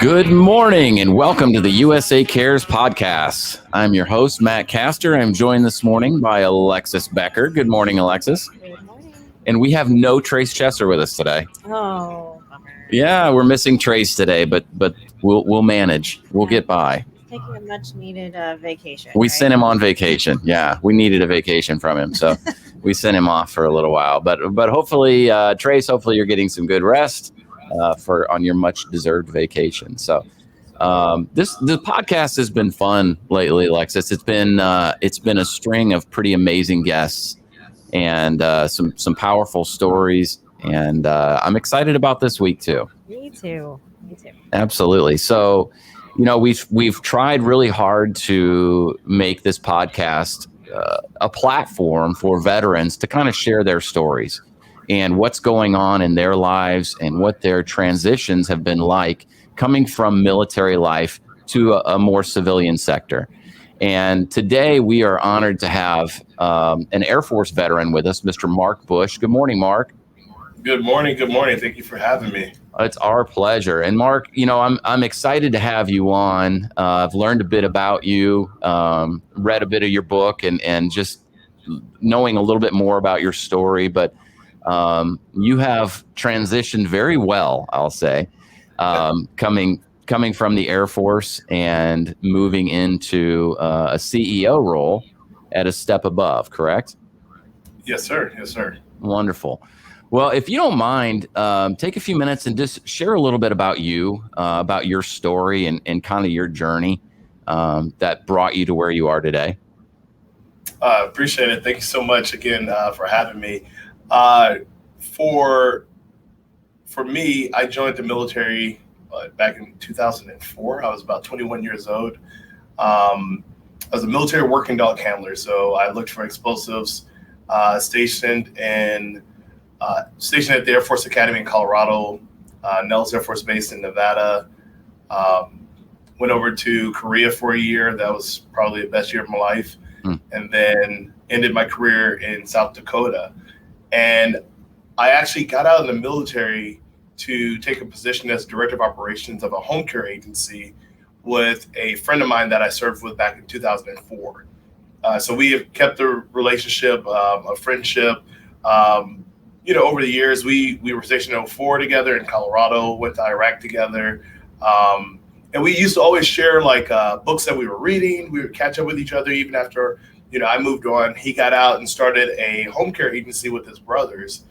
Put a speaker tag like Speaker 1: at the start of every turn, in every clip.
Speaker 1: Good morning and welcome to the USA Cares podcast. I'm your host, Matt Castor. I'm joined this morning by Alexis Becker. Good morning, Alexis.
Speaker 2: Good morning.
Speaker 1: And we have no Trace Chesser with us today.
Speaker 2: Oh, bummer.
Speaker 1: Yeah, we're missing Trace today, but we'll manage. We'll get by.
Speaker 2: Taking a much needed vacation.
Speaker 1: We
Speaker 2: right?
Speaker 1: sent him on vacation. Yeah, we needed a vacation from him, so we sent him off for a little while. But hopefully, Trace, hopefully you're getting some good rest on your much deserved vacation. So the podcast has been fun lately, Alexis. It's been a string of pretty amazing guests and some powerful stories, and I'm excited about this week too.
Speaker 2: Me too.
Speaker 1: Absolutely. So, we've tried really hard to make this podcast a platform for veterans to kind of share their stories and what's going on in their lives and what their transitions have been like coming from military life to a more civilian sector. And today we are honored to have an Air Force veteran with us, Mr. Mark Bush. Good morning, Mark.
Speaker 3: Good morning. Thank you for having me.
Speaker 1: It's our pleasure. And Mark, I'm excited to have you on. I've learned a bit about you, read a bit of your book, and just knowing a little bit more about your story. But you have transitioned very well, I'll say, coming from the Air Force and moving into a CEO role at a step above, correct?
Speaker 3: Yes, sir.
Speaker 1: Wonderful. Well, if you don't mind, take a few minutes and just share a little bit about you, about your story and kind of your journey that brought you to where you are today.
Speaker 3: Appreciate it. Thank you so much again for having me. For me, I joined the military back in 2004. I was about 21 years old. I was a military working dog handler, so I looked for explosives. Stationed at the Air Force Academy in Colorado, Nellis Air Force Base in Nevada. Went over to Korea for a year. That was probably the best year of my life. And then ended my career in South Dakota. And I actually got out of the military to take a position as director of operations of a home care agency with a friend of mine that I served with back in 2004. So we have kept the relationship, a friendship. Over the years, we were stationed in 2004 together in Colorado, went to Iraq together. And we used to always share books that we were reading. We would catch up with each other even after, I moved on. He got out and started a home care agency with his brothers,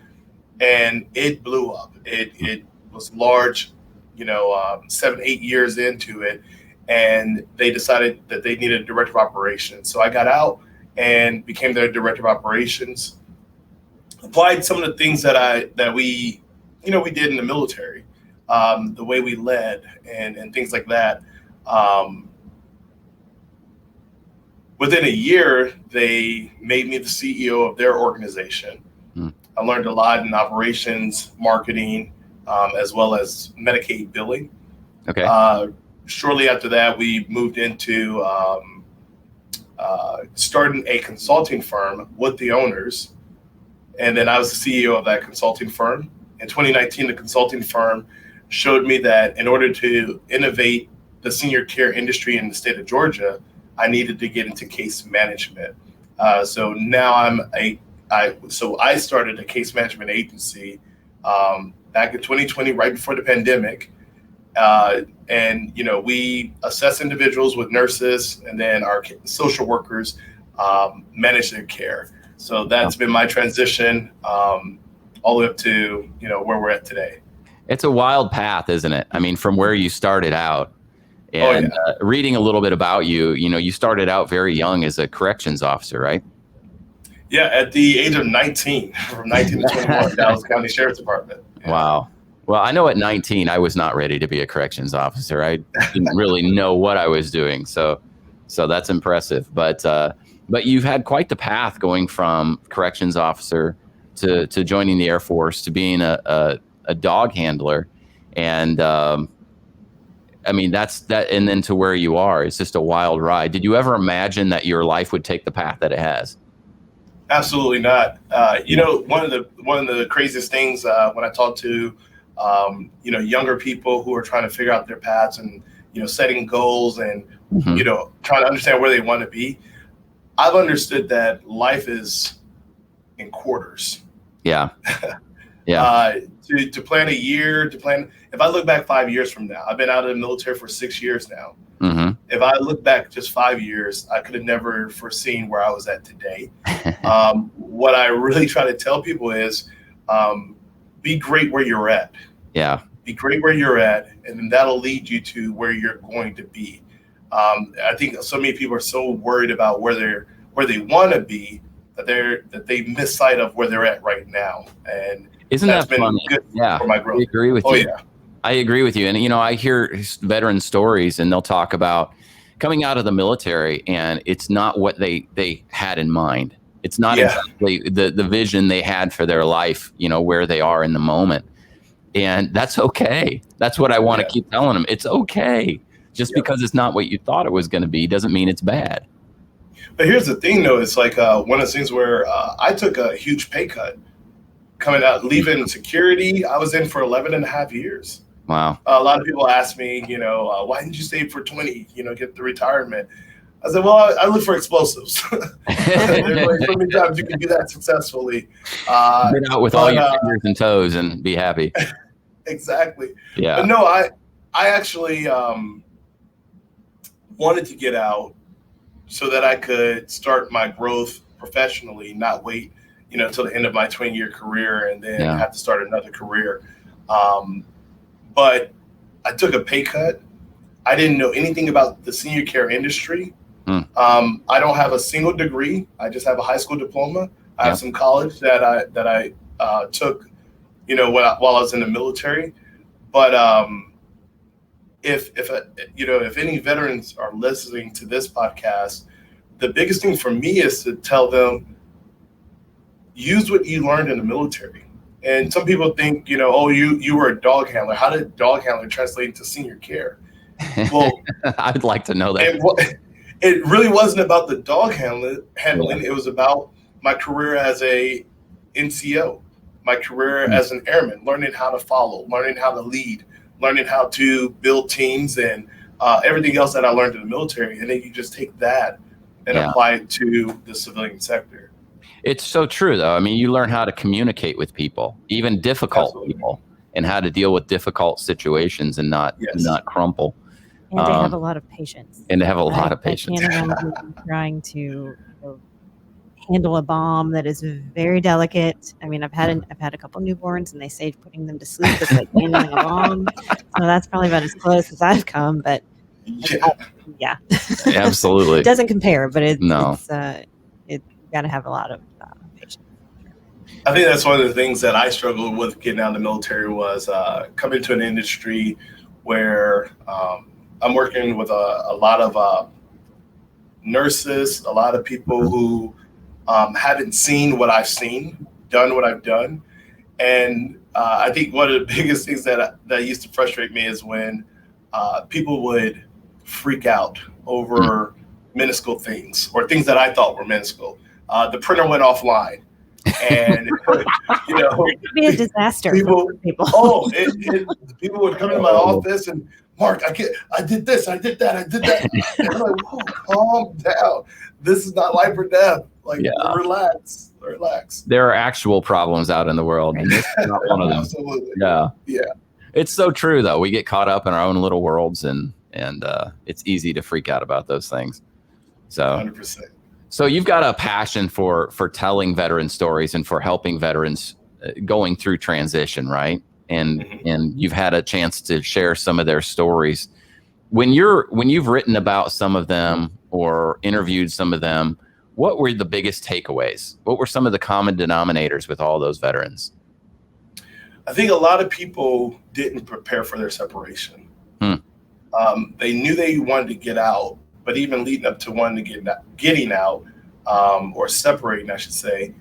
Speaker 3: and it blew up. It was large, 7-8 years into it, and they decided that they needed a director of operations. So I got out and became their director of operations. Applied some of the things that we did in the military, the way we led and things like that. Within a year, they made me the CEO of their organization. I learned a lot in operations, marketing, as well as Medicaid billing.
Speaker 1: Okay.
Speaker 3: Shortly after that, we moved into starting a consulting firm with the owners. And then I was the CEO of that consulting firm. In 2019, the consulting firm showed me that in order to innovate the senior care industry in the state of Georgia, I needed to get into case management. So now I started a case management agency back in 2020, right before the pandemic. And we assess individuals with nurses, and then our social workers manage their care. So that's been my transition all the way up to, where we're at today.
Speaker 1: It's a wild path, isn't it? I mean, from where you started out and reading a little bit about you, you started out very young as a corrections officer, right?
Speaker 3: Yeah, at the age of 19, from 19 to 21, Dallas County Sheriff's Department. Yeah.
Speaker 1: Wow. Well, I know at 19, I was not ready to be a corrections officer. I didn't really know what I was doing. So that's impressive. But you've had quite the path going from corrections officer to joining the Air Force to being a dog handler. And I mean, that's that. And then to where you are, it's just a wild ride. Did you ever imagine that your life would take the path that it has?
Speaker 3: Absolutely not. One of the craziest things when I talk to younger people who are trying to figure out their paths and setting goals and trying to understand where they want to be, I've understood that life is in quarters.
Speaker 1: Yeah. Yeah.
Speaker 3: To plan a year, if I look back 5 years from now, I've been out of the military for 6 years now.
Speaker 1: Mm-hmm.
Speaker 3: If I look back just 5 years, I could have never foreseen where I was at today. What I really try to tell people is be great where you're at.
Speaker 1: Yeah.
Speaker 3: Be great where you're at, and then that'll lead you to where you're going to be. I think so many people are so worried about where they want to be that they miss sight of where they're at right now. And
Speaker 1: isn't that funny?
Speaker 3: Good for my growth.
Speaker 1: I agree with you.
Speaker 3: Yeah.
Speaker 1: I agree with you. And, I hear veteran stories and they'll talk about coming out of the military and it's not what they had in mind. It's not exactly the vision they had for their life, where they are in the moment. And that's okay. That's what I want to keep telling them. It's okay. Just because it's not what you thought it was going to be doesn't mean it's bad.
Speaker 3: But here's the thing, though. It's like one of those things where I took a huge pay cut coming out, leaving security. I was in for 11 and a half years.
Speaker 1: Wow.
Speaker 3: A lot of people ask me, why didn't you stay for 20, get the retirement? I said, well, I look for explosives. There's like so many times you can do that successfully.
Speaker 1: Get out with all your fingers and toes and be happy.
Speaker 3: Exactly.
Speaker 1: Yeah.
Speaker 3: But no, I actually wanted to get out so that I could start my growth professionally, not wait, till the end of my 20-year career and then have to start another career. But I took a pay cut. I didn't know anything about the senior care industry. I don't have a single degree. I just have a high school diploma. I have some college that I took, while I was in the military. But if any veterans are listening to this podcast, the biggest thing for me is to tell them, use what you learned in the military. And some people think, you were a dog handler. How did dog handler translate into senior care? Well,
Speaker 1: I'd like to know that.
Speaker 3: It really wasn't about the dog handling. It was about my career as a NCO, my career as an airman, learning how to follow, learning how to lead, learning how to build teams and everything else that I learned in the military. And then you just take that and apply it to the civilian sector. It's
Speaker 1: so true, though. I mean, you learn how to communicate with people, even difficult people, and how to deal with difficult situations and not crumple.
Speaker 2: And to have a lot of patience.
Speaker 1: And to have a lot of patience.
Speaker 2: I can't imagine trying to handle a bomb that is very delicate. I mean, I've had a couple newborns, and they say putting them to sleep is like handling a bomb. So that's probably about as close as I've come. But
Speaker 1: absolutely,
Speaker 2: it doesn't compare. But it's got to have a lot of patience.
Speaker 3: I think that's one of the things that I struggled with getting out of the military was coming to an industry where I'm working with a lot of nurses, a lot of people who haven't seen what I've seen, done what I've done. And I think one of the biggest things that used to frustrate me is when people would freak out over minuscule things or things that I thought were minuscule. The printer went offline. And
Speaker 2: it could be a disaster.
Speaker 3: People would come into my office and, Mark, I did this, I did that. And I'm like, whoa, calm down. This is not life or death. Relax.
Speaker 1: There are actual problems out in the world, and this is not one of them.
Speaker 3: Absolutely.
Speaker 1: Yeah.
Speaker 3: Yeah.
Speaker 1: It's so true, though. We get caught up in our own little worlds, and it's easy to freak out about those things. So
Speaker 3: 100%.
Speaker 1: So you've got a passion for telling veteran stories and for helping veterans going through transition, right? And you've had a chance to share some of their stories. When you've written about some of them or interviewed some of them, what were the biggest takeaways? What were some of the common denominators with all those veterans?
Speaker 3: I think a lot of people didn't prepare for their separation. They knew they wanted to get out, but even leading up to wanting to getting out or separating, I should say,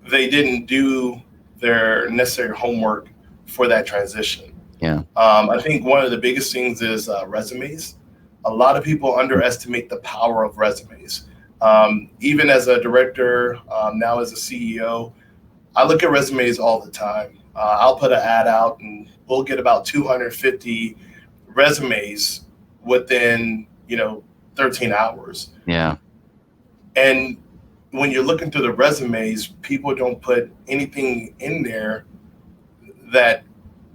Speaker 3: they didn't do their necessary homework for that transition.
Speaker 1: Yeah.
Speaker 3: I think one of the biggest things is resumes. A lot of people underestimate the power of resumes. Even as a director, now as a CEO, I look at resumes all the time. I'll put an ad out and we'll get about 250 resumes within, 13 hours.
Speaker 1: Yeah.
Speaker 3: And when you're looking through the resumes, people don't put anything in there that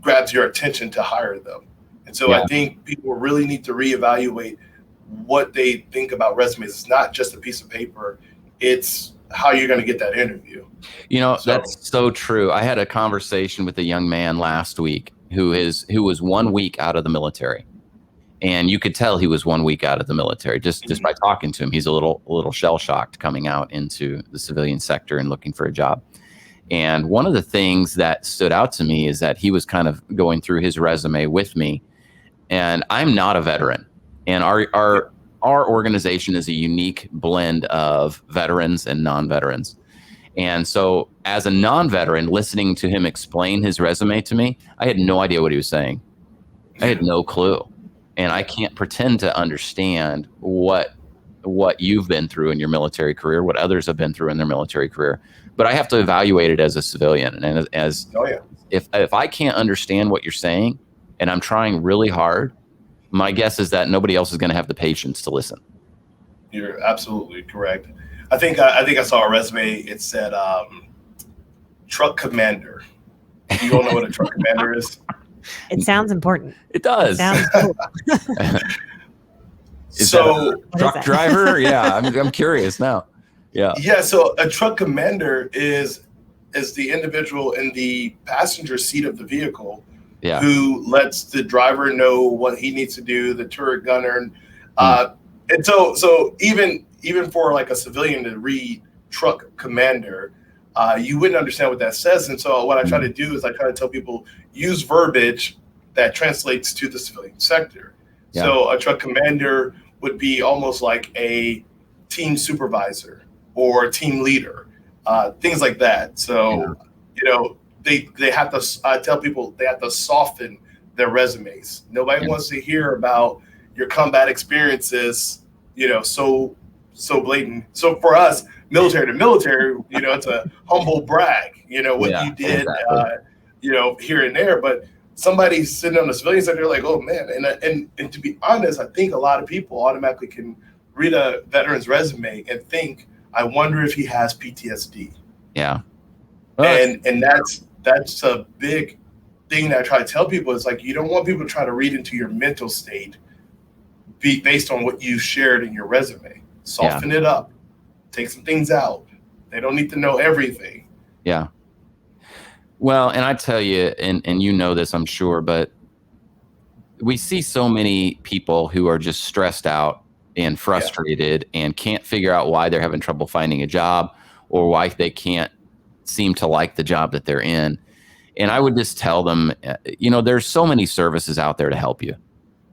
Speaker 3: grabs your attention to hire them. And so I think people really need to reevaluate what they think about resumes. It's not just a piece of paper. It's how you're going to get that interview.
Speaker 1: That's so true. I had a conversation with a young man last week who was 1 week out of the military. And you could tell he was 1 week out of the military just by talking to him. He's a little shell-shocked coming out into the civilian sector and looking for a job. And one of the things that stood out to me is that he was kind of going through his resume with me. And I'm not a veteran. And our organization is a unique blend of veterans and non-veterans. And so as a non-veteran, listening to him explain his resume to me, I had no idea what he was saying. I had no clue. And I can't pretend to understand what you've been through in your military career, what others have been through in their military career. But I have to evaluate it as a civilian. And if I can't understand what you're saying and I'm trying really hard, my guess is that nobody else is going to have the patience to listen.
Speaker 3: You're absolutely correct. I think I saw a resume. It said truck commander. You don't know what a truck commander is?
Speaker 2: It sounds important.
Speaker 1: It does.
Speaker 2: It sounds cool.
Speaker 3: So
Speaker 1: truck driver? Yeah, I'm curious now. Yeah.
Speaker 3: Yeah. So a truck commander is the individual in the passenger seat of the vehicle who lets the driver know what he needs to do, the turret gunner. And so even for like a civilian to read truck commander, you wouldn't understand what that says. And so what I try to do is I try to tell people use verbiage that translates to the civilian sector. Yeah. So a truck commander would be almost like a team supervisor or team leader, things like that. So, they have to, I tell people they have to soften their resumes. Nobody wants to hear about your combat experiences, so blatant. So for us, military to military, it's a humble brag, what you did, exactly. Here and there. But somebody sitting on the civilian side, they're like, oh man. And to be honest, I think a lot of people automatically can read a veteran's resume and think, I wonder if he has PTSD.
Speaker 1: Yeah.
Speaker 3: And that's a big thing that I try to tell people is like, you don't want people to try to read into your mental state based on what you shared in your resume. Soften it up, take some things out. They don't need to know everything.
Speaker 1: Yeah. Well, and I tell you, and you know this, I'm sure, but we see so many people who are just stressed out and frustrated and can't figure out why they're having trouble finding a job or why they can't seem to like the job that they're in. And I would just tell them, there's so many services out there to help you.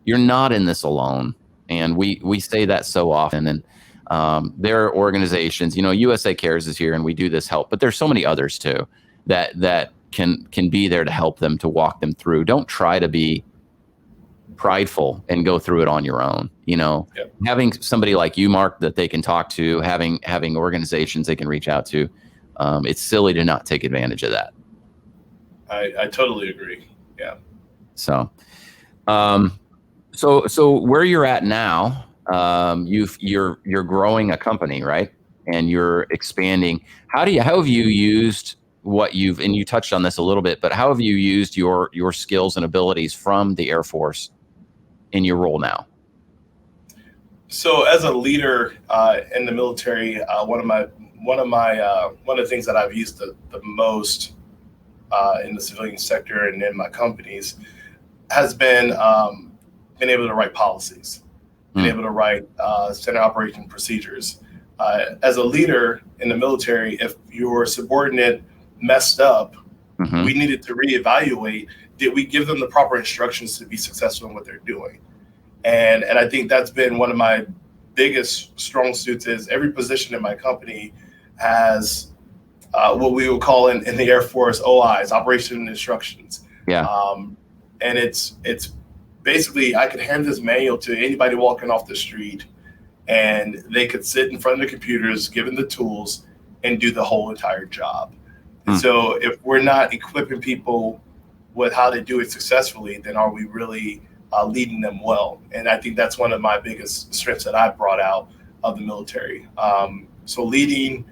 Speaker 1: You're not in this alone. And we say that so often. And there are organizations, USA Cares is here and we do this help, but there's so many others too that can be there to help them, to walk them through. Don't try to be prideful and go through it on your own. Having somebody like you, Mark, that they can talk to, having organizations they can reach out to. It's silly to not take advantage of that.
Speaker 3: I totally agree. Yeah.
Speaker 1: So where you're at now, you're growing a company, right? And you're expanding. How have you used what and you touched on this a little bit, but how have you used your skills and abilities from the Air Force in your role now?
Speaker 3: So as a leader in the military, one of the things that I've used the most in the civilian sector and in my companies has been able to write policies, been able to write standard operation procedures. As a leader in the military, if your subordinate messed up, we needed to reevaluate, did we give them the proper instructions to be successful in what they're doing? And I think that's been one of my biggest strong suits is every position in my company has what we would call in the Air Force OIs, operation instructions.
Speaker 1: Yeah.
Speaker 3: And it's basically, I could hand this manual to anybody walking off the street, and they could sit in front of the computers, given the tools, and do the whole entire job. And so if we're not equipping people with how to do it successfully, then are we really leading them well? And I think that's one of my biggest strengths that I brought out of the military. So leading,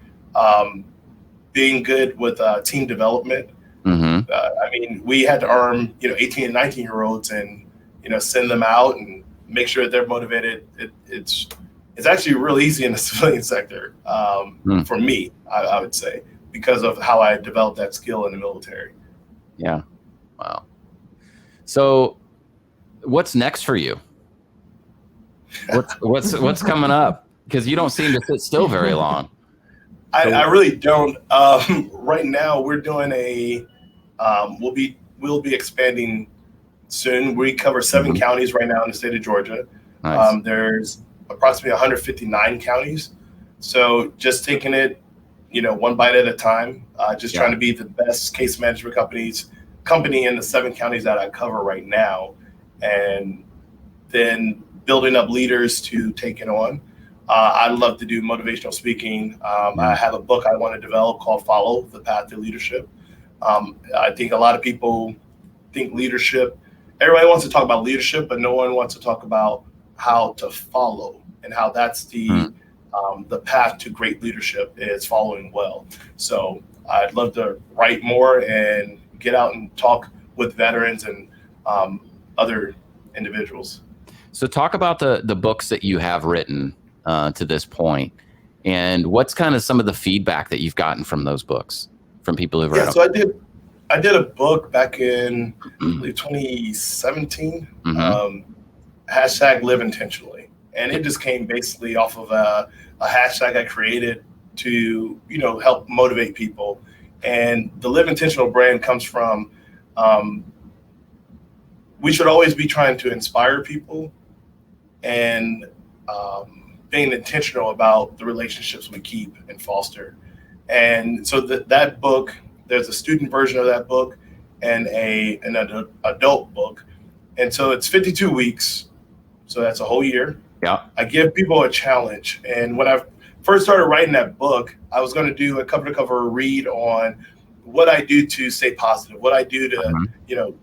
Speaker 3: being good with team development. I mean, we had to arm 18 and 19-year-olds and send them out and make sure that they're motivated. It's actually real easy in the civilian sector for me, I would say, because of how I developed that skill in the military.
Speaker 1: Yeah. Wow. So what's next for you? What's coming up? Because you don't seem to sit still very long.
Speaker 3: I really don't. Right now we're doing we'll be expanding soon. We cover 7 counties right now in the state of Georgia.
Speaker 1: Nice.
Speaker 3: There's approximately 159 counties. So just taking it, one bite at a time, trying to be the best case management company in the 7 counties that I cover right now, and then building up leaders to take it on. I love to do motivational speaking. I have a book I want to develop called Follow the Path to Leadership. I think a lot of people think leadership, everybody wants to talk about leadership, but no one wants to talk about how to follow, and how that's the path to great leadership is following well. So I'd love to write more and get out and talk with veterans and other individuals.
Speaker 1: So talk about the books that you have written to this point, and what's kind of some of the feedback that you've gotten from those books from people who've read them.
Speaker 3: So I did a book back in I believe 2017, hashtag Live Intentionally, and it just came basically off of a hashtag I created to help motivate people. And the Live Intentional brand comes from we should always be trying to inspire people and being intentional about the relationships we keep and foster. And so that book, there's a student version of that book and an adult book. And so it's 52 weeks. So that's a whole year.
Speaker 1: Yeah.
Speaker 3: I give people a challenge. And when I first started writing that book, I was going to do a cover to cover read on what I do to stay positive, what I do to,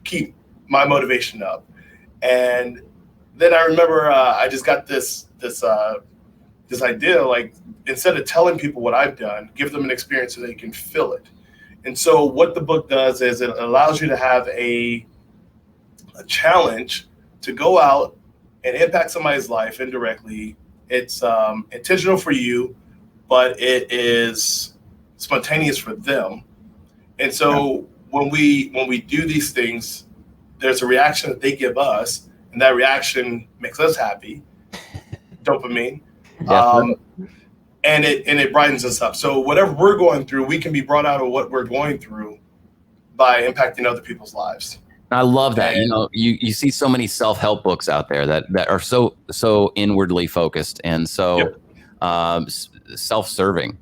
Speaker 3: keep my motivation up. And then I remember I just got this idea, like, instead of telling people what I've done, give them an experience so they can feel it. And so what the book does is it allows you to have a challenge to go out and impact somebody's life indirectly. It's intentional for you, but it is spontaneous for them. And so when we do these things, there's a reaction that they give us, and that reaction makes us happy. Dopamine. And it brightens us up. So whatever we're going through, we can be brought out of what we're going through by impacting other people's lives.
Speaker 1: I love that. You see so many self-help books out there that are so inwardly focused and so self-serving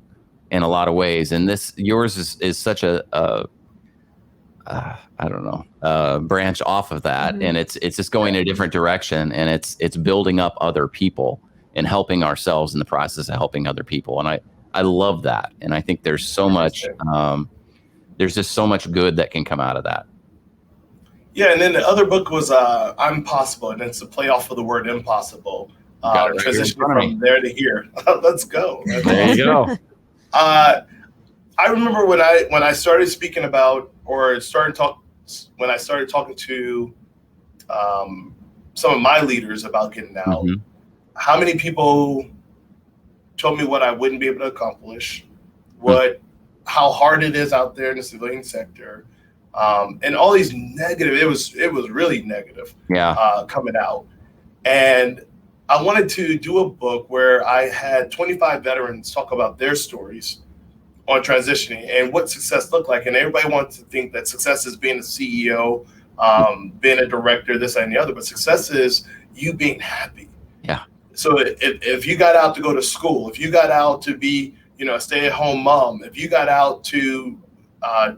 Speaker 1: in a lot of ways. And yours is such a branch off of that. And it's just going in a different direction, and it's building up other people and helping ourselves in the process of helping other people. And I love that. And I think there's so much, there's just so much good that can come out of that.
Speaker 3: Yeah. And then the other book was I'm Possible. And it's a play off of the word impossible. Transition from there to here. Let's go.
Speaker 1: There you go.
Speaker 3: I remember when I started speaking about, when I started talking to some of my leaders about getting out, how many people told me what I wouldn't be able to accomplish, how hard it is out there in the civilian sector, and all these negative. It was really negative. Coming out, and I wanted to do a book where I had 25 veterans talk about their stories on transitioning and what success looked like. And everybody wants to think that success is being a CEO, being a director, this and the other, but success is you being happy.
Speaker 1: Yeah.
Speaker 3: So if you got out to go to school, if you got out to be, a stay-at-home mom, if you got out to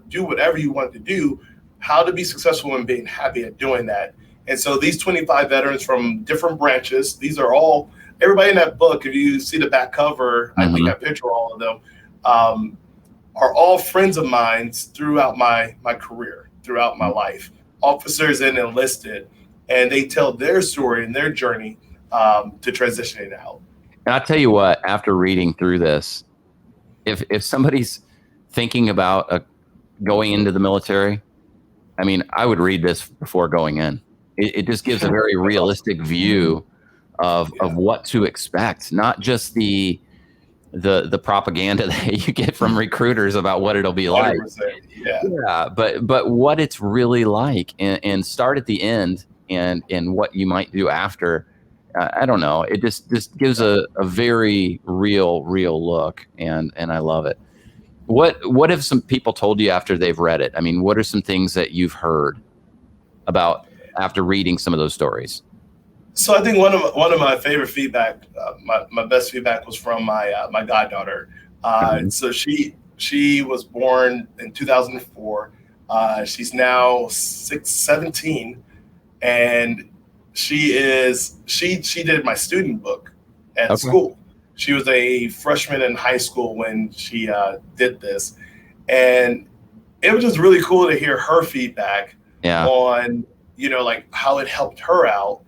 Speaker 3: do whatever you wanted to do, how to be successful and being happy at doing that. And so these 25 veterans from different branches, these are all, everybody in that book, if you see the back cover, I think I picture all of them, are all friends of mine throughout my career, throughout my life, officers and enlisted, and they tell their story and their journey to transitioning out.
Speaker 1: And I'll tell you what, after reading through this, if somebody's thinking about going into the military, I mean, I would read this before going in. It just gives a very realistic view of what to expect, not just the propaganda that you get from recruiters about what it'll be like. Yeah, but what it's really like, and start at the end and what you might do after. I don't know. It just gives a very real look, and I love it. What have some people told you after they've read it? I mean, what are some things that you've heard about after reading some of those stories?
Speaker 3: So I think one of my favorite feedback, my best feedback, was from my goddaughter. So she was born in 2004. She's now 17, and she did my student book at school. She was a freshman in high school when she did this, and it was just really cool to hear her feedback on like how it helped her out.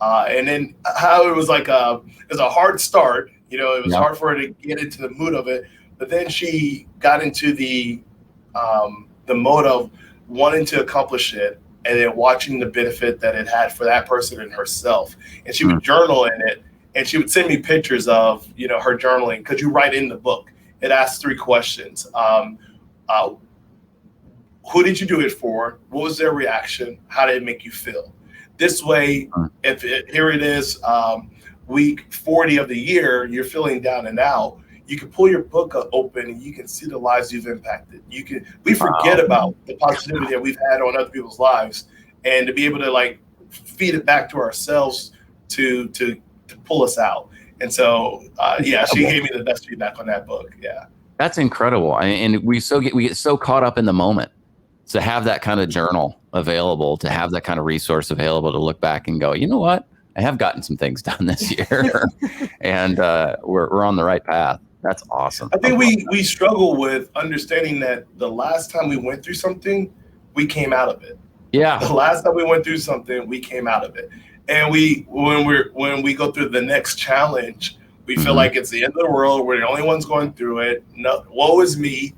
Speaker 3: And then how it was like it was a hard start, it was hard for her to get into the mood of it, but then she got into the mode of wanting to accomplish it, and then watching the benefit that it had for that person and herself. And she would journal in it, and she would send me pictures of her journaling, because you write in the book. It asks 3 questions. Who did you do it for? What was their reaction? How did it make you feel? This way, here it is, week 40 of the year, you're feeling down and out, you can pull your book open and you can see the lives you've impacted. We forget about the positivity that we've had on other people's lives, and to be able to feed it back to ourselves to pull us out. And so, she gave me the best feedback on that book. Yeah. That's
Speaker 1: incredible. And we get so caught up in the moment. To have that kind of journal available, to have that kind of resource available to look back and go, you know what, I have gotten some things done this year, and we're on the right path. That's awesome.
Speaker 3: I think we struggle with understanding that the last time we went through something, we came out of it.
Speaker 1: Yeah.
Speaker 3: The last time we went through something, we came out of it. And when we go through the next challenge, we feel like it's the end of the world. We're the only ones going through it. No, woe is me.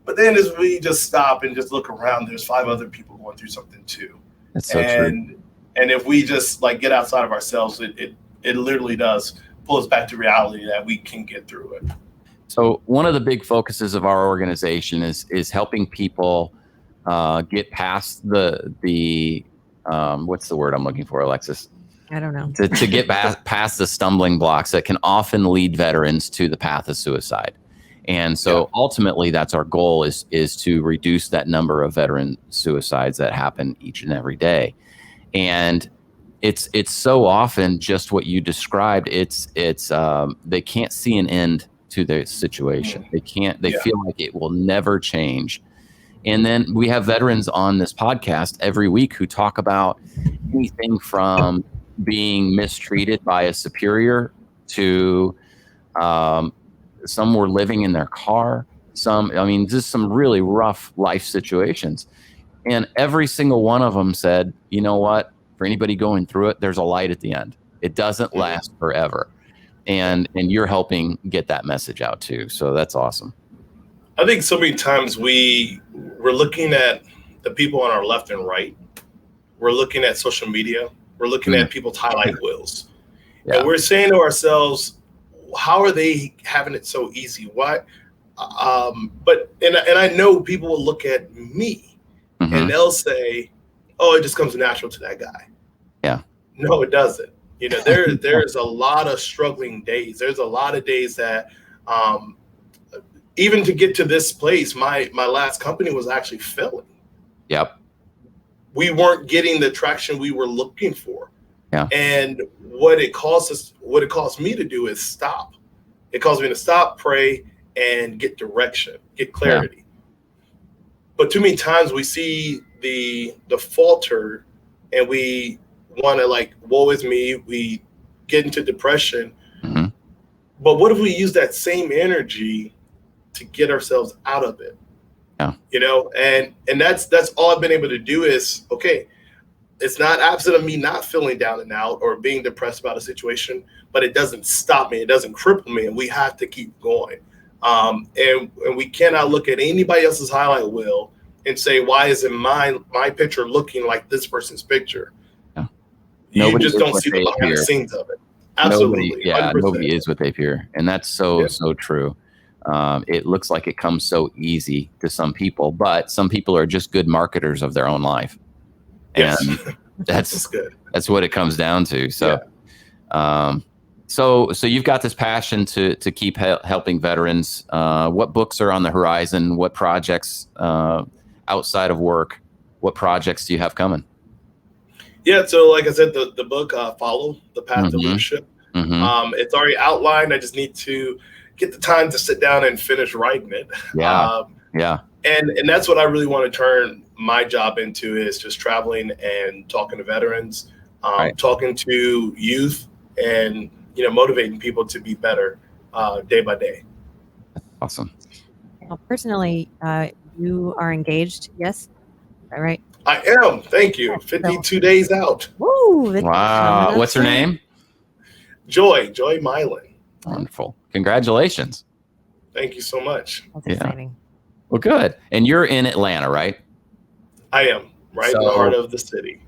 Speaker 3: But then as we just stop and just look around, there's 5 other people going through something too.
Speaker 1: That's so true.
Speaker 3: And if we just get outside of ourselves, it literally does pull us back to reality that we can get through it.
Speaker 1: So one of the big focuses of our organization is helping people get past the what's the word I'm looking for, Alexis?
Speaker 2: I don't know.
Speaker 1: To get past the stumbling blocks that can often lead veterans to the path of suicide. And so ultimately that's our goal, is to reduce that number of veteran suicides that happen each and every day. And it's so often just what you described. It's they can't see an end to their situation. They feel like it will never change. And then we have veterans on this podcast every week who talk about anything from being mistreated by a superior to some were living in their car. Just some really rough life situations. And every single one of them said, you know what, for anybody going through it, there's a light at the end. It doesn't last forever. And you're helping get that message out too. So that's awesome.
Speaker 3: I think so many times we're looking at the people on our left and right. We're looking at social media. We're looking at people's highlight reels. And we're saying to ourselves, how are they having it so easy? Why? But I know people will look at me and they'll say, oh, it just comes natural to that guy.
Speaker 1: Yeah.
Speaker 3: No, it doesn't. There's a lot of struggling days. There's a lot of days that even to get to this place, my last company was actually failing.
Speaker 1: Yep.
Speaker 3: We weren't getting the traction we were looking for.
Speaker 1: Yeah.
Speaker 3: And what it caused me to do is stop. It caused me to stop, pray, and get direction, get clarity. Yeah. But too many times we see the falter, and we want to like, woe is me, we get into depression.
Speaker 1: Mm-hmm.
Speaker 3: But what if we use that same energy to get ourselves out of it?
Speaker 1: Yeah.
Speaker 3: And that's all I've been able to do is, okay, it's not absent of me not feeling down and out or being depressed about a situation, but it doesn't stop me. It doesn't cripple me. And we have to keep going. And we cannot look at anybody else's highlight reel and say, why isn't my picture looking like this person's picture?
Speaker 1: Yeah.
Speaker 3: You just don't see the behind the scenes of it. Absolutely.
Speaker 1: Nobody is what they appear. And that's so true. It looks like it comes so easy to some people, but some people are just good marketers of their own life.
Speaker 3: Yes.
Speaker 1: And that's
Speaker 3: good.
Speaker 1: That's what it comes down to. So, so you've got this passion to keep helping veterans. What books are on the horizon? What projects outside of work? What projects do you have coming?
Speaker 3: Yeah, so like I said, the book Follow the Path to Leadership.
Speaker 1: Mm-hmm.
Speaker 3: It's already outlined. I just need to get the time to sit down and finish writing it. And that's what I really want to turn my job into, is just traveling and talking to veterans, talking to youth, and motivating people to be better day by day.
Speaker 1: Awesome.
Speaker 2: Well, personally, you are engaged, yes? Is that right?
Speaker 3: I am. Thank you. 52 days out.
Speaker 2: Woo!
Speaker 1: Wow. What's her name?
Speaker 3: Joy Mylan.
Speaker 1: Wonderful. Congratulations.
Speaker 3: Thank you so much.
Speaker 2: That's exciting.
Speaker 1: Well, good. And you're in Atlanta, right?
Speaker 3: I am, in the heart of the city.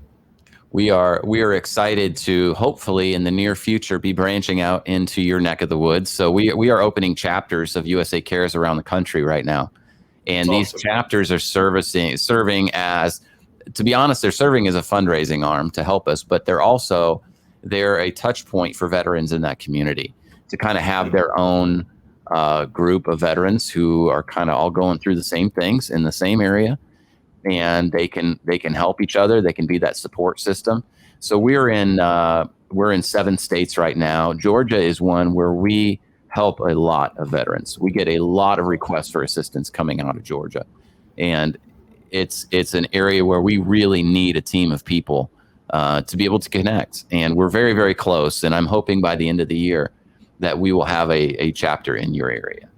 Speaker 1: We are excited to hopefully in the near future be branching out into your neck of the woods. So we are opening chapters of USA Cares around the country right now. And these chapters are serving as, to be honest, they're serving as a fundraising arm to help us, but they're a touch point for veterans in that community to kind of have their own group of veterans who are kind of all going through the same things in the same area, and they can help each other. They can be that support system. So we're in 7 states right now. Georgia is one where we help a lot of veterans. We get a lot of requests for assistance coming out of Georgia, and it's an area where we really need a team of people to be able to connect. And we're very, very close. And I'm hoping by the end of the year that we will have a chapter in your area.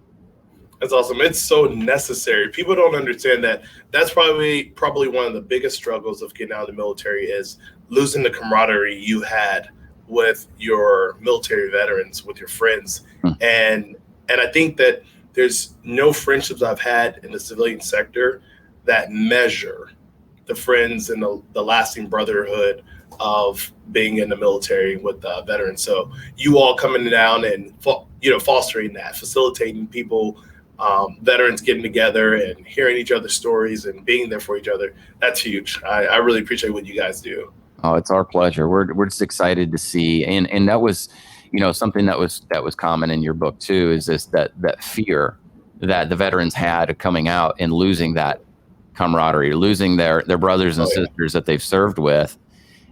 Speaker 3: That's awesome. It's so necessary. People don't understand that. That's probably one of the biggest struggles of getting out of the military, is losing the camaraderie you had with your military veterans, with your friends. And I think that there's no friendships I've had in the civilian sector that measure the friends and the lasting brotherhood of being in the military with veterans. So you all coming down and fostering that, facilitating people, veterans getting together and hearing each other's stories and being there for each other, that's huge. I really appreciate what you guys do.
Speaker 1: Oh, it's our pleasure. We're just excited to see, and that was something that was common in your book too, is this that fear that the veterans had coming out and losing that camaraderie, losing their brothers and sisters that they've served with,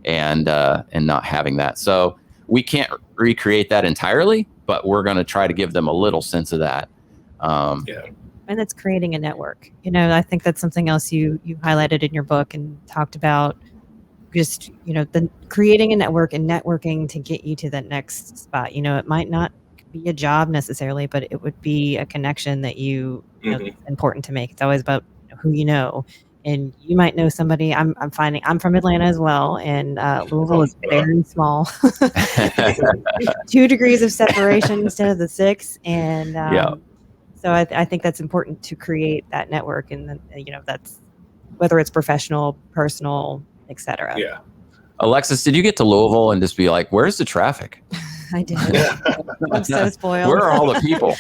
Speaker 1: and not having that. So we can't recreate that entirely, but we're going to try to give them a little sense of that.
Speaker 2: And it's creating a network. I think that's something else you highlighted in your book and talked about, just, the creating a network and networking to get you to that next spot. It might not be a job necessarily, but it would be a connection that you know, it's important to make. It's always about who you know. And you might know somebody. I'm from Atlanta as well, and Louisville is very small. 2 degrees of separation instead of the 6, and so I think that's important to create that network, and that's whether it's professional, personal, etc.
Speaker 3: Yeah.
Speaker 1: Alexis, did you get to Louisville and just be like, "Where's the traffic?"
Speaker 2: I did. I'm so spoiled.
Speaker 1: Where are all the people?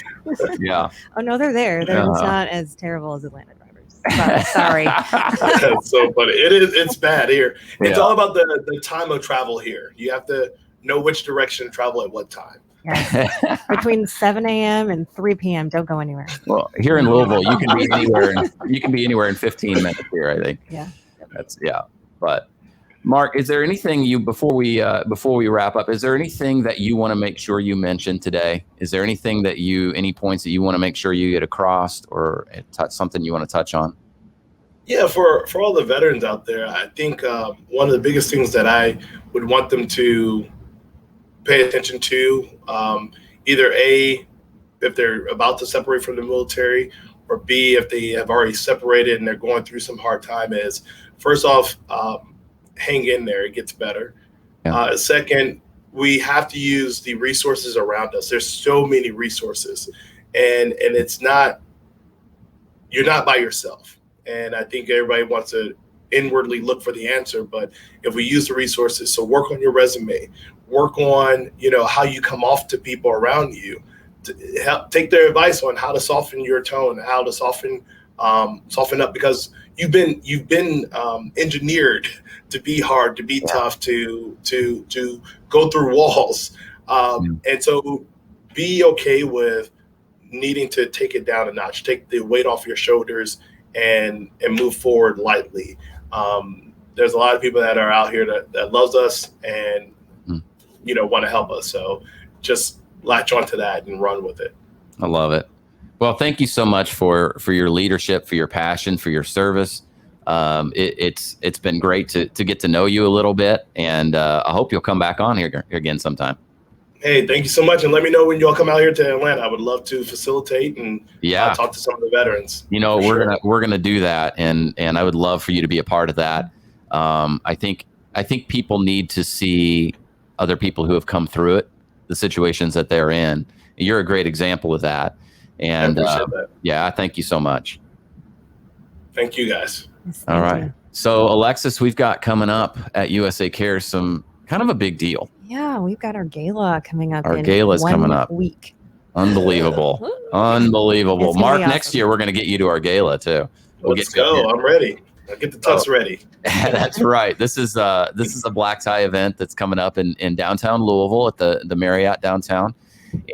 Speaker 1: Yeah.
Speaker 2: Oh no, they're there. They're not as terrible as Atlanta drivers. Sorry.
Speaker 3: That's so funny. It's bad here. It's all about the time of travel here. You have to know which direction to travel at what time.
Speaker 2: Yes. Between 7 a.m. and 3 p.m. Don't go anywhere.
Speaker 1: Well, here in Louisville, you can be anywhere. You can be anywhere in 15 minutes here, I think.
Speaker 2: Yeah.
Speaker 1: But Mark, is there anything before we wrap up? Is there anything that you want to make sure you mention today? Is there anything any points that you want to make sure you get across, or something you want to touch on?
Speaker 3: Yeah, for all the veterans out there, I think one of the biggest things that I would want them to pay attention to, either A, if they're about to separate from the military, or B, if they have already separated and they're going through some hard time, is first off, hang in there. It gets better.
Speaker 1: Yeah.
Speaker 3: Second, we have to use the resources around us. There's so many resources, and it's not, you're not by yourself. And I think everybody wants to inwardly look for the answer, but if we use the resources, so work on your resume, work on, how you come off to people around you, to help take their advice on how to soften your tone, how to soften up, because you've been engineered to be hard, to be tough, to go through walls, and so be okay with needing to take it down a notch, take the weight off your shoulders, and move forward lightly. There's a lot of people that are out here that loves us and want to help us. So just latch onto that and run with it.
Speaker 1: I love it. Well, thank you so much for your leadership, for your passion, for your service. It's been great to get to know you a little bit, and I hope you'll come back on here again sometime.
Speaker 3: Hey, thank you so much, and let me know when y'all come out here to Atlanta. I would love to facilitate and talk to some of the veterans.
Speaker 1: We're gonna do that, and I would love for you to be a part of that. I think people need to see other people who have come through it, the situations that they're in. You're a great example of that, and
Speaker 3: I appreciate that.
Speaker 1: Yeah, thank you so much.
Speaker 3: Thank you, guys.
Speaker 2: Yes,
Speaker 1: All right.
Speaker 2: you.
Speaker 1: So, Alexis, we've got coming up at USA Care some kind of a big deal.
Speaker 2: Yeah, we've got our gala coming up.
Speaker 1: Our gala's coming up.
Speaker 2: Week.
Speaker 1: Unbelievable. Unbelievable.
Speaker 2: It's
Speaker 1: Mark,
Speaker 2: awesome.
Speaker 1: next year we're going to get you to our gala too.
Speaker 3: Let's go. I'm ready. I'll get the tux ready.
Speaker 1: That's right. This is a black tie event that's coming up in downtown Louisville at the Marriott downtown.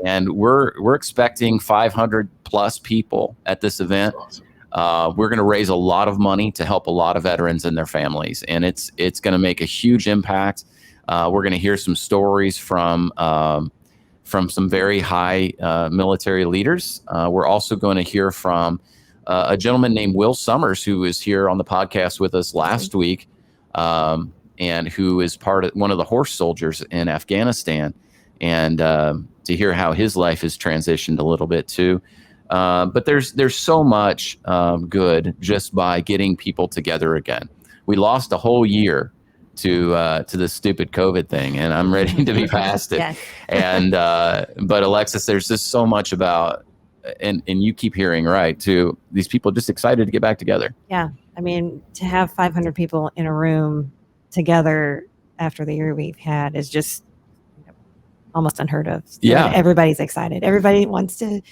Speaker 1: And we're expecting 500 plus people at this event.
Speaker 3: Awesome.
Speaker 1: We're going to raise a lot of money to help a lot of veterans and their families, and it's going to make a huge impact. We're going to hear some stories from some very high military leaders. We're also going to hear from a gentleman named Will Summers, who was here on the podcast with us last week, and who is one of the horse soldiers in Afghanistan, and to hear how his life has transitioned a little bit too. But there's so much good just by getting people together again. We lost a whole year to this stupid COVID thing, and I'm ready to be past it.
Speaker 2: Yes.
Speaker 1: And but Alexis, there's just so much about, and you keep hearing too, these people just excited to get back together.
Speaker 2: Yeah, I mean, to have 500 people in a room together after the year we've had is just almost unheard of. So
Speaker 1: yeah,
Speaker 2: everybody's excited. Everybody wants to,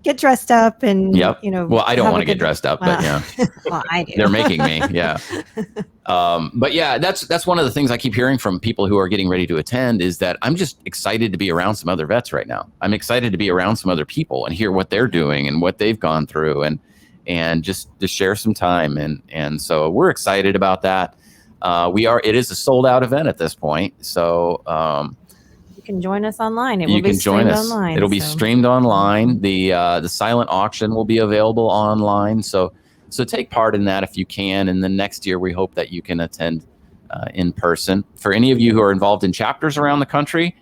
Speaker 2: get dressed up and,
Speaker 1: yep. Well, I don't want to get dressed up, but
Speaker 2: well, I do.
Speaker 1: They're making me. Yeah. But yeah, that's one of the things I keep hearing from people who are getting ready to attend is that I'm just excited to be around some other vets right now. I'm excited to be around some other people and hear what they're doing and what they've gone through and just to share some time. And so we're excited about that. It is a sold out event at this point. So,
Speaker 2: you can join us online.
Speaker 1: It'll be streamed online. The silent auction will be available online. So take part in that if you can. And then next year, we hope that you can attend in person. For any of you who are involved in chapters around the country,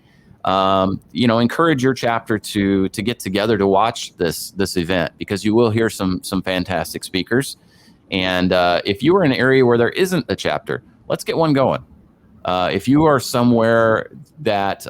Speaker 1: encourage your chapter to get together to watch this event, because you will hear some fantastic speakers. And if you are in an area where there isn't a chapter, let's get one going. If you are somewhere that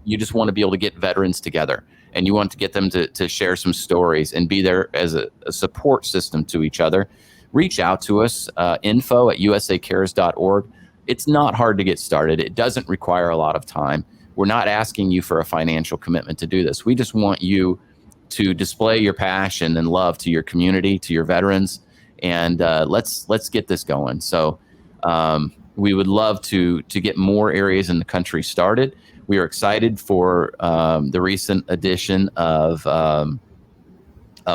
Speaker 1: you just want to be able to get veterans together and you want to get them to share some stories and be there as a support system to each other, reach out to us, info@usacares.org. It's not hard to get started. It doesn't require a lot of time. We're not asking you for a financial commitment to do this. We just want you to display your passion and love to your community, to your veterans, and let's get this going. So we would love to get more areas in the country started. We are excited for the recent addition of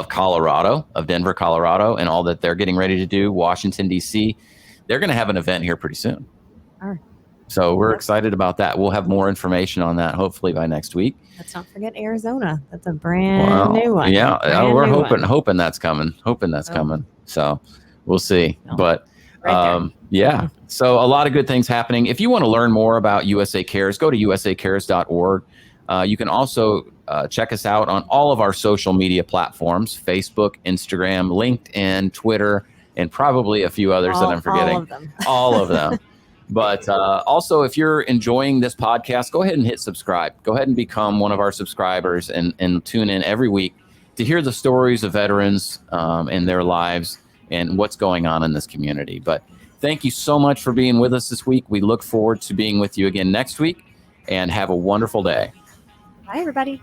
Speaker 1: Colorado, of Denver, Colorado, and all that they're getting ready to do. Washington, D.C. They're going to have an event here pretty soon.
Speaker 2: All right.
Speaker 1: So we're excited about that. We'll have more information on that hopefully by next week.
Speaker 2: Let's not forget Arizona. That's a brand new one.
Speaker 1: Yeah, we're hoping that's coming. Coming. So We'll see.
Speaker 2: No.
Speaker 1: But yeah, so a lot of good things happening. If you want to learn more about USA Cares, go to usacares.org. You can also check us out on all of our social media platforms: Facebook, Instagram, LinkedIn, Twitter, and probably a few others that I'm forgetting.
Speaker 2: All of them.
Speaker 1: All of them. But also, if you're enjoying this podcast, go ahead and hit subscribe. Go ahead and become one of our subscribers and tune in every week to hear the stories of veterans and their lives and what's going on in this community. But thank you so much for being with us this week. We look forward to being with you again next week, and have a wonderful day.
Speaker 2: Bye, everybody.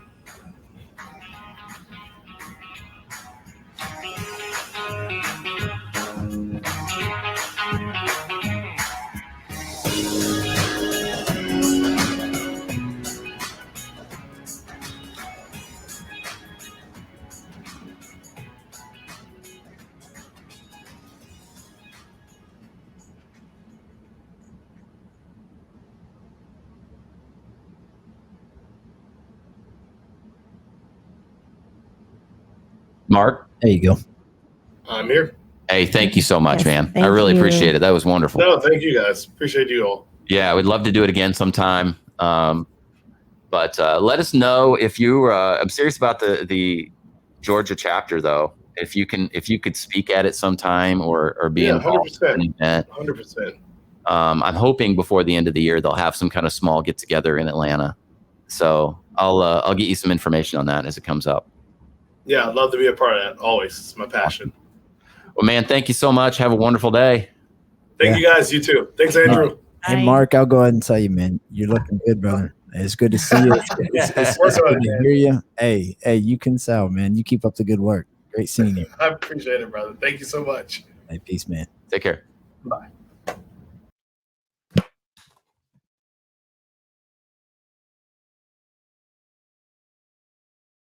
Speaker 1: Mark?
Speaker 4: There you go.
Speaker 3: I'm here.
Speaker 1: Hey, thank you so much,
Speaker 2: Yes,
Speaker 1: man.
Speaker 2: thank
Speaker 1: I really
Speaker 2: you.
Speaker 1: appreciate it. That was wonderful.
Speaker 3: No, thank you guys. Appreciate you all.
Speaker 1: Yeah, we'd love to do it again sometime. But let us know if you. I'm serious about the Georgia chapter, though. If you could speak at it sometime or be involved in an event.
Speaker 3: 100%.
Speaker 1: I'm hoping before the end of the year they'll have some kind of small get together in Atlanta. So I'll get you some information on that as it comes up.
Speaker 3: Yeah, I'd love to be a part of that. Always, it's my passion.
Speaker 1: Well, man, thank you so much. Have a wonderful day.
Speaker 3: Thank you guys. You too. Thanks, Andrew.
Speaker 4: Hey,
Speaker 2: Bye.
Speaker 4: Mark, I'll go ahead and tell you, man, you're looking good, brother. It's good to see you. It's good to hear you. Hey, you can sell, man. You keep up the good work. Great seeing you.
Speaker 3: I appreciate it, brother. Thank you so much.
Speaker 4: Hey, peace, man.
Speaker 1: Take care.
Speaker 3: Bye.